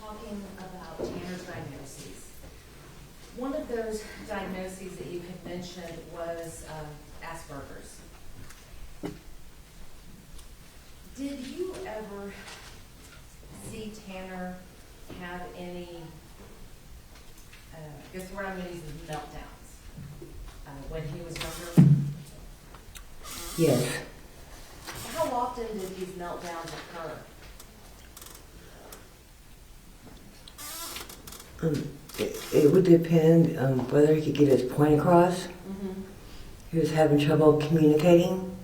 talking about Tanner's diagnoses. One of those diagnoses that you had mentioned was Asperger's. Did you ever see Tanner have any, I guess the word I'm going to use is meltdowns, when he was younger? Yes. How often did these meltdowns occur? It would depend whether he could get his point across. Mm-hmm. He was having trouble communicating.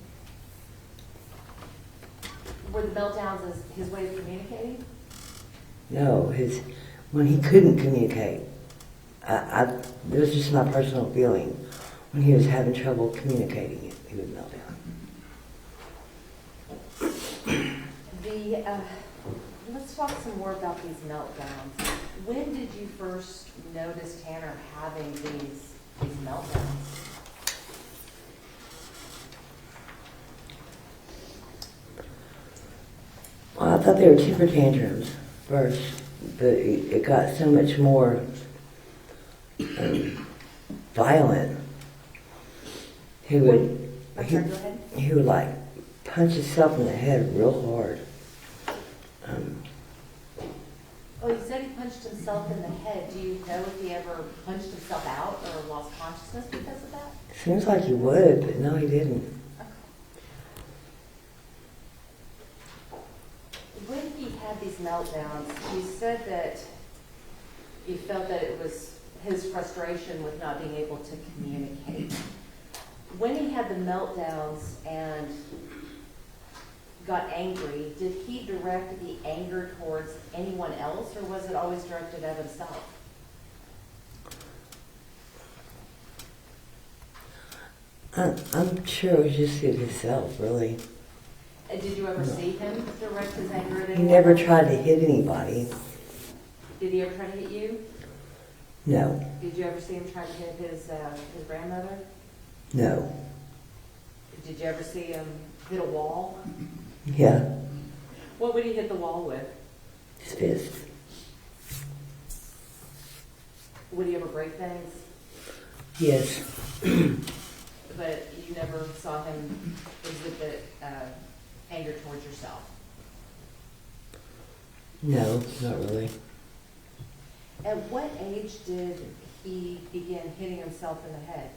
Were the meltdowns his way of communicating? No, when he couldn't communicate. It was just my personal feeling. When he was having trouble communicating, he would melt down. Let's talk some more about these meltdowns. When did you first notice Tanner having these meltdowns? Well, I thought they were temper tantrums first, but it got so much more violent. He would like punch himself in the head real hard. Well, you said he punched himself in the head. Do you know if he ever punched himself out or lost consciousness because of that? Seems like he would, but no, he didn't. Okay. When he had these meltdowns, you said that you felt that it was his frustration with not being able to communicate. When he had the meltdowns and got angry, did he direct the anger towards anyone else, or was it always directed at himself? I'm sure it was just at himself, really. Did you ever see him direct his anger at anyone? He never else? tried to hit anybody. Did he ever try to hit you? No. Did you ever see him try to hit his grandmother? No. Did you ever see him hit a wall? Yeah. What would he hit the wall with? His fist. Would he ever break things? Yes. But you never saw him exhibit anger towards yourself? No, not really. At what age did he begin hitting himself in the head?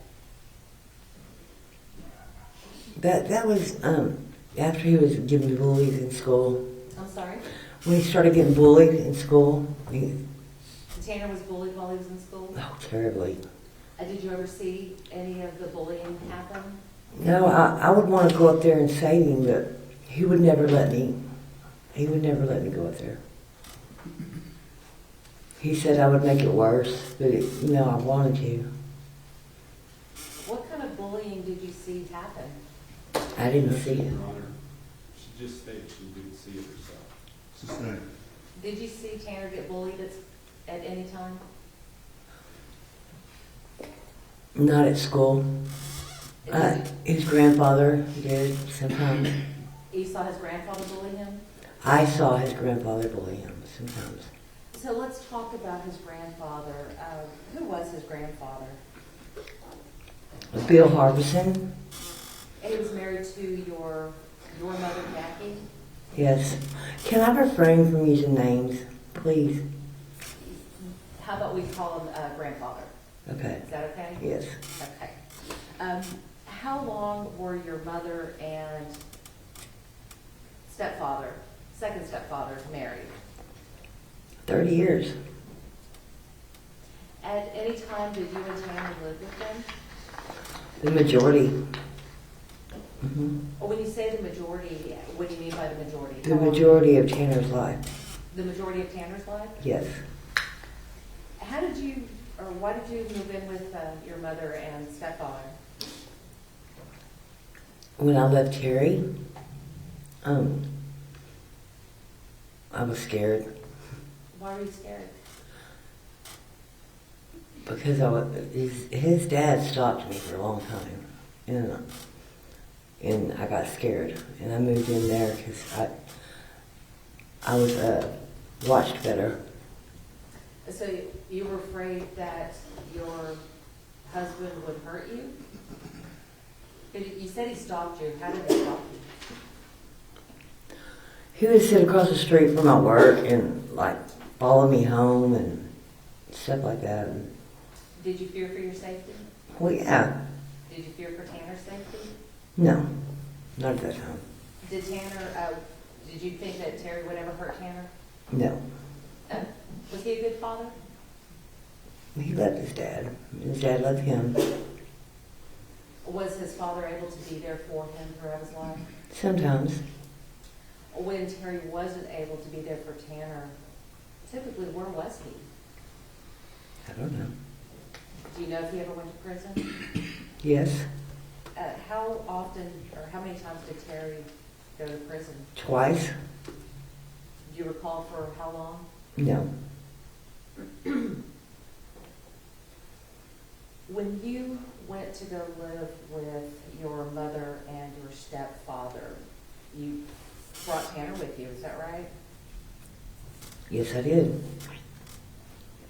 That was after he was getting bullied in school. I'm sorry? When he started getting bullied in school. Tanner was bullied while he was in school? Oh, terribly. Did you ever see any of the bullying happen? No, I would want to go up there and save him, but he would never let me. He would never let me go up there. He said I would make it worse, but I wanted to. What kind of bullying did you see happen? I didn't see it. Your Honor, she just stated she didn't see it herself. Sustained. Did you see Tanner get bullied at any time? Not at school. His grandfather did sometimes. You saw his grandfather bully him? I saw his grandfather bully him sometimes. So let's talk about his grandfather. Who was his grandfather? Bill Harbison. And he was married to your mother, Jackie? Yes. Can I refrain from using names, please? How about we call him grandfather? Okay. Is that okay? Yes. Okay. How long were your mother and second stepfather, married? 30 years. At any time did you and Tanner live with them? The majority. Or when you say the majority, what do you mean by the majority? The majority of Tanner's life. The majority of Tanner's life? Yes. How did you, or why did you move in with your mother and stepfather? When I left Terry, I was scared Why were you scared? because his dad stopped me for a long time, and I got scared, and I moved in there because I was watched better. So you were afraid that your husband would hurt you? You said he stopped you. How did he stop you? He would sit across the street from my work and like follow me home and stuff like that. Did you fear for your safety? Well, yeah. Did you fear for Tanner's safety? No, not at that time. Did you think that Terry would ever hurt Tanner? No. Was he a good father? He loved his dad. His dad loved him. Was his father able to be there for him throughout his life? Sometimes. When Terry wasn't able to be there for Tanner, typically where was he? I don't know. Do you know if he ever went to prison? Yes. How often or how many times did Terry go to prison? Twice. Do you recall for how long? No. When you went to go live with your mother and your stepfather, you brought Tanner with you, is that right? Yes, I did.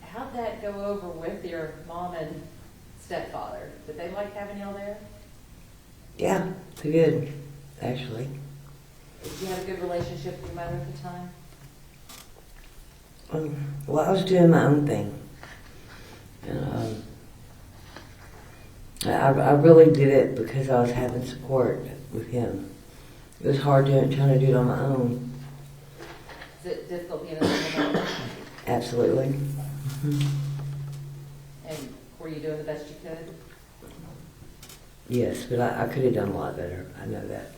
How'd that go over with your mom and stepfather? Did they like having y'all there? Yeah, they did, actually. Did you have a good relationship with your mother at the time? Well, I was doing my own thing. And I really did it because I was having support with him. It was hard trying to do it on my own. Is it difficult being a single mother? Absolutely. And were you doing the best you could? Yes, but I could have done a lot better. I know that.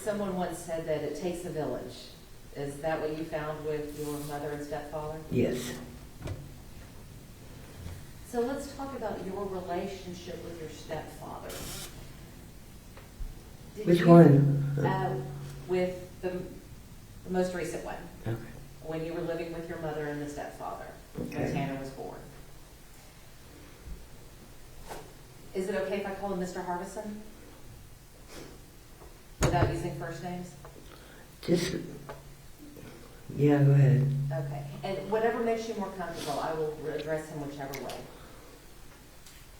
Someone once said that it takes a village. Is that what you found with your mother and stepfather? Yes. So let's talk about your relationship with your stepfather. Which one? With the most recent one, Okay. when you were living with your mother and the stepfather, Okay. when Tanner was born. Is it okay if I call him Mr. Harbison? Without using first names? Just, yeah, go ahead. Okay. And whatever makes you more comfortable, I will address him whichever way.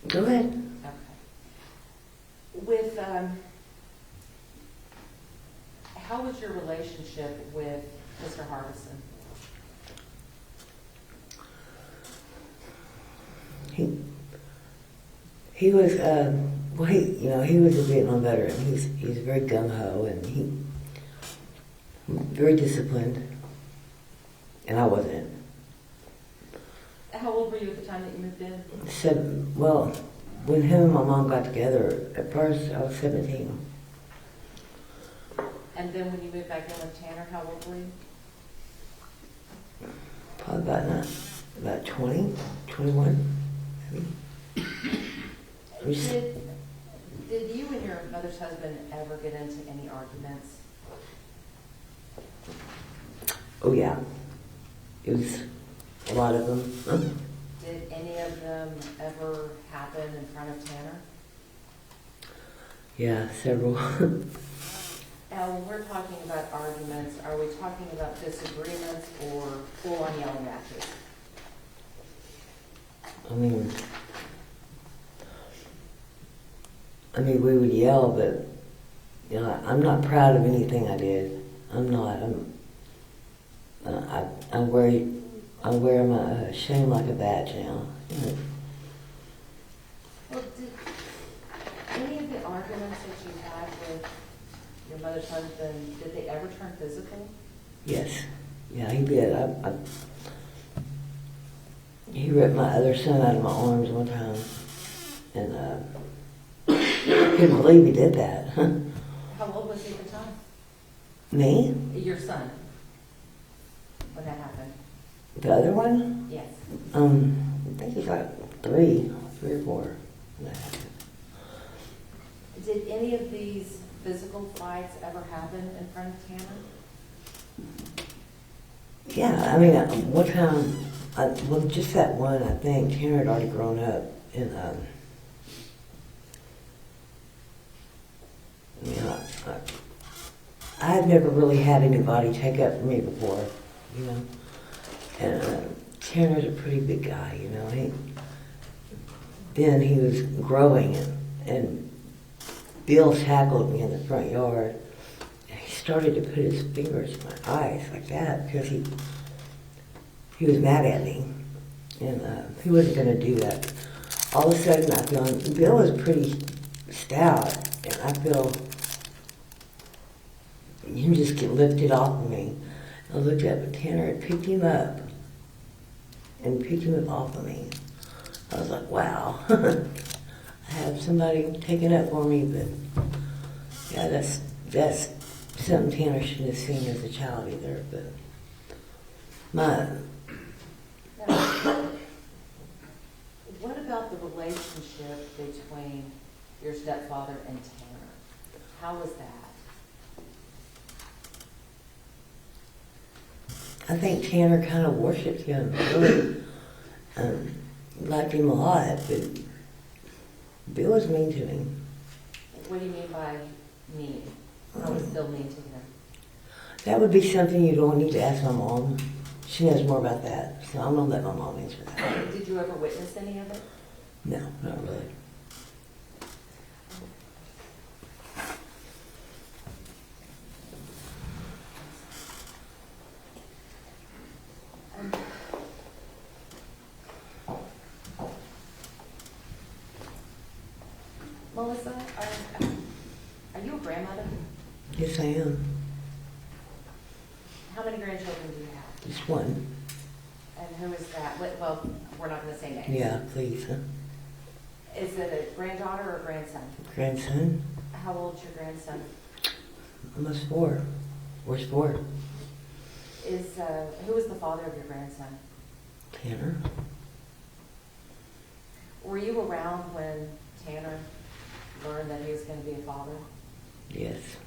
Go ahead. Okay. With, how was your relationship with Mr. Harbison? He was, well, he was a Vietnam veteran. He's very gung-ho and he very disciplined, and I wasn't. How old were you at the time that you moved in? Well, when him and my mom got together, at first I was 17. And then when you moved back in with Tanner, how old were you? Probably about 20, 21, maybe. Did you and your mother's husband ever get into any arguments? Oh yeah, it was a lot of them. Did any of them ever happen in front of Tanner? Yeah, several. Now, when we're talking about arguments, are we talking about disagreements or full-on yelling matches? I mean, we would yell, but I'm not proud of anything I did. I'm not. I wear my shame like a badge now. Well, did any of the arguments that you had with your mother's husband, did they ever turn physical? Yes. Yeah, he did. He ripped my other son out of my arms one time, and couldn't believe he did that. How old was he at the time? Me? Your son, when that happened? The other one? Yes. I think he was like 3 or 4 when that happened. Did any of these physical fights ever happen in front of Tanner? Yeah, I mean, one time, well, just that one, I think, Tanner had already grown up, and I had never really had anybody take up for me before, you know. And Tanner's a pretty big guy, you know. Then he was growing, and Bill tackled me in the front yard. And he started to put his fingers in my eyes like that because he was mad at me, and he wasn't going to do that. All of a sudden, I feel Bill is pretty stout, and I feel him just get lifted off of me. I looked up at Tanner and picked him up off of me. I was like, wow. I have somebody taking up for me, but yeah, that's something Tanner shouldn't have seen as a child either. But what about the relationship between your stepfather and Tanner? How was that? I think Tanner kind of worshipped him, really liked him a lot, but Bill was mean to him. What do you mean by mean? How was Bill mean to him? That would be something you don't need to ask my mom. She knows more about that, so I'm going to let my mom answer that. Did you ever witness any of it? No, not really. Melissa, are you a grandmother? Yes, I am. How many grandchildren do you have? Just one. And who is that? Well, we're not going to say names. Yeah, please. Is it a granddaughter or a grandson? Grandson? How old's your grandson? Almost 4. Where's 4? Who is the father of your grandson? Tanner. Were you around when Tanner learned that he was going to be a father? Yes.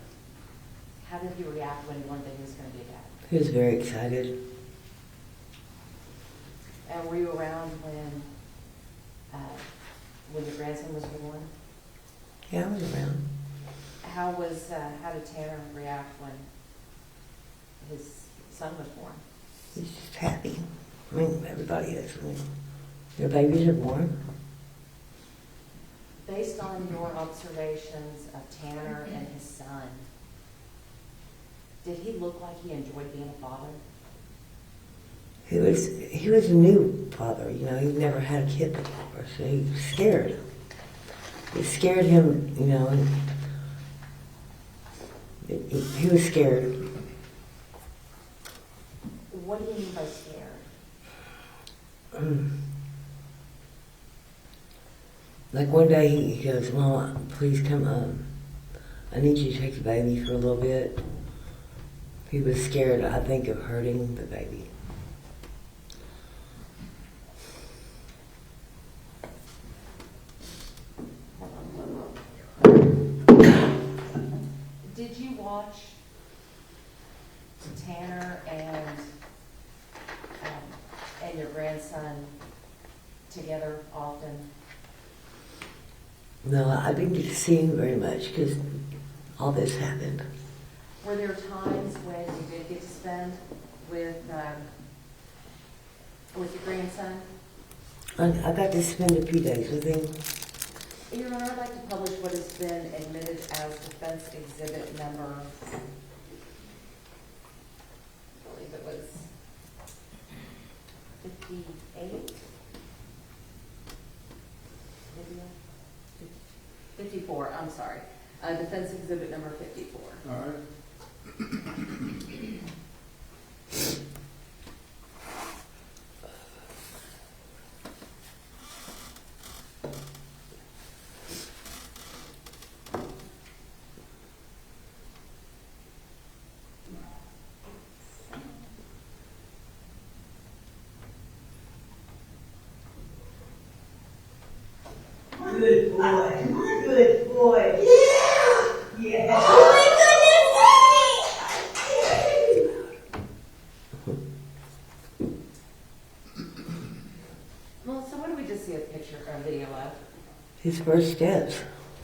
How did he react when he learned that he was going to be a dad? He was very excited. And were you around when your grandson was born? Yeah, I was around. How did Tanner react when his son was born? He's just happy. I mean, everybody is. I mean, their babies are born. Based on your observations of Tanner and his son, did he look like he enjoyed being a father? He was a new father, you know. He'd never had a kid before, so he was scared. It scared him, you know. And he was scared. What do you mean by scared? Like one day he goes, "Mom, please come I need you to take the baby for a little bit." He was scared, I think, of hurting the baby. Did you watch Tanner and your grandson together often? No, I didn't get to see him very much because all this happened. Were there times when you did get to spend with your grandson? I got to spend a few days with him. Your Honor, I'd like to publish what has been admitted as defense exhibit number, I believe it was 58? 54, I'm sorry. Defense exhibit number 54. All right. Good boy. Good boy. Yeah. Yeah. Oh Well, so what do we just see a picture or a video of? His first steps.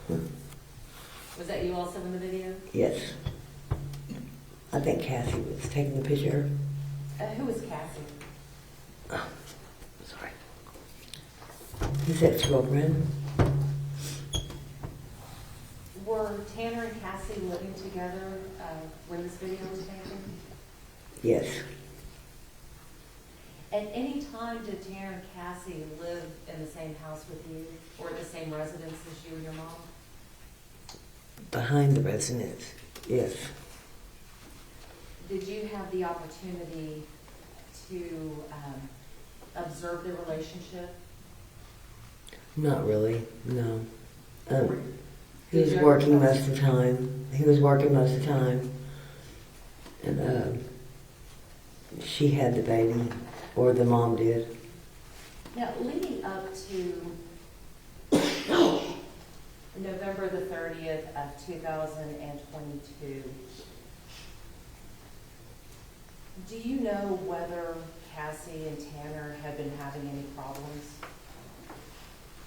Was that you also in the video? Yes. I think Cassie was taking the picture Who was Cassie? Sorry. His ex-girlfriend. Were Tanner and Cassie living together when this video was taken? Yes. At any time did Tanner and Cassie live in the same house with you or the same residence as you and your mom? Behind the residence. Yes. Did you have the opportunity to observe the relationship? Not really. No. He Did was you working ever- most of the time. And she had the baby, or the mom did. Now, leading up to November the 30th of 2022, do you know whether Cassie and Tanner had been having any problems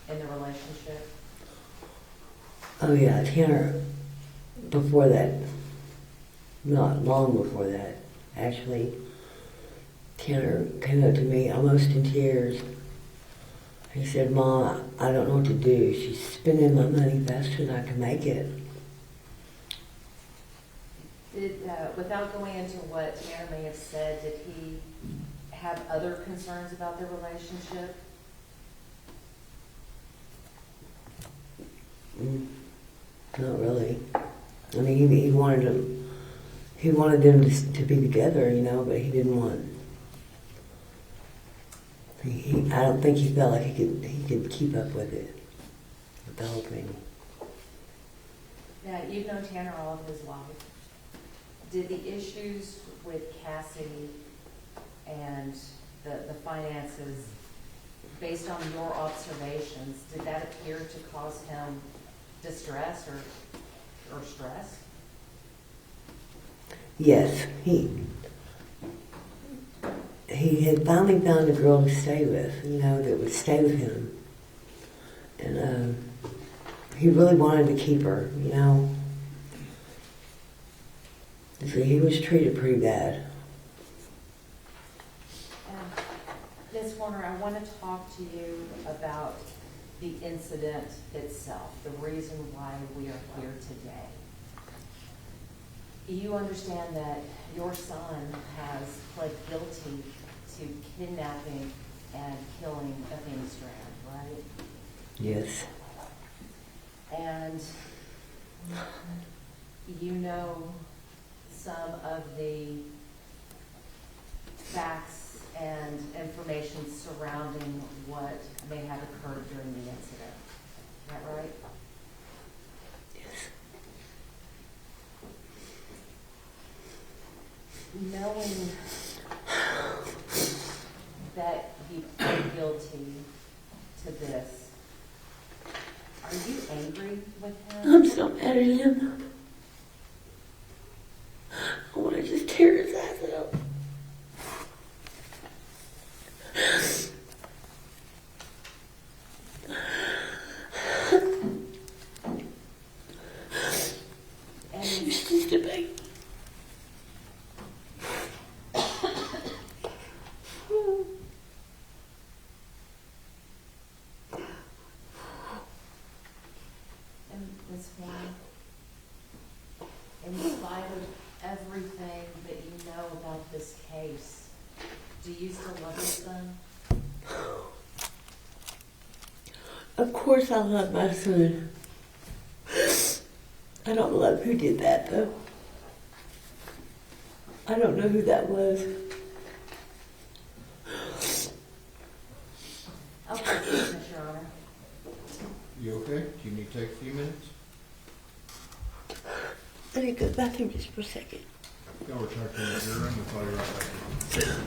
in the relationship? Oh yeah, Tanner, before that, not long before that, actually, Tanner came up to me almost in tears. He said, "Ma, I don't know what to do. She's spending my money faster than I can make it." Did, without going into what Tanner may have said, did he have other concerns about their relationship? Not really. I mean, he wanted them to be together, you know, but he didn't want. I don't think he felt like he could keep up with it, with the whole thing. Now, you've known Tanner all of his life. Did the issues with Cassie and the finances, based on your observations, did that appear to cause him distress or stress? Yes, he had finally found a girl to stay with, you know, that would stay with him. And he really wanted to keep her, you know. So he was treated pretty bad. Ms. Warner, I want to talk to you about the incident itself, the reason why we are here today. You understand that your son has pled guilty to kidnapping and killing Athena Strand, right? Yes. And you know some of the facts and information surrounding what may have occurred during the incident. Is that right? Yes. Knowing that he pled guilty to this, are you angry with him? I'm so mad at him. I want to just tear his ass up. And He's just a baby. Ms. Warren, in spite of everything that you know about this case, do you still love your son? Of course I love my son. I don't love who did that, though. I don't know who that was. Okay, yes, Your Honor. You okay? Do you need to take a few minutes? I need to go to the bathroom just for a second. Y'all return to your room, we'll call you right back.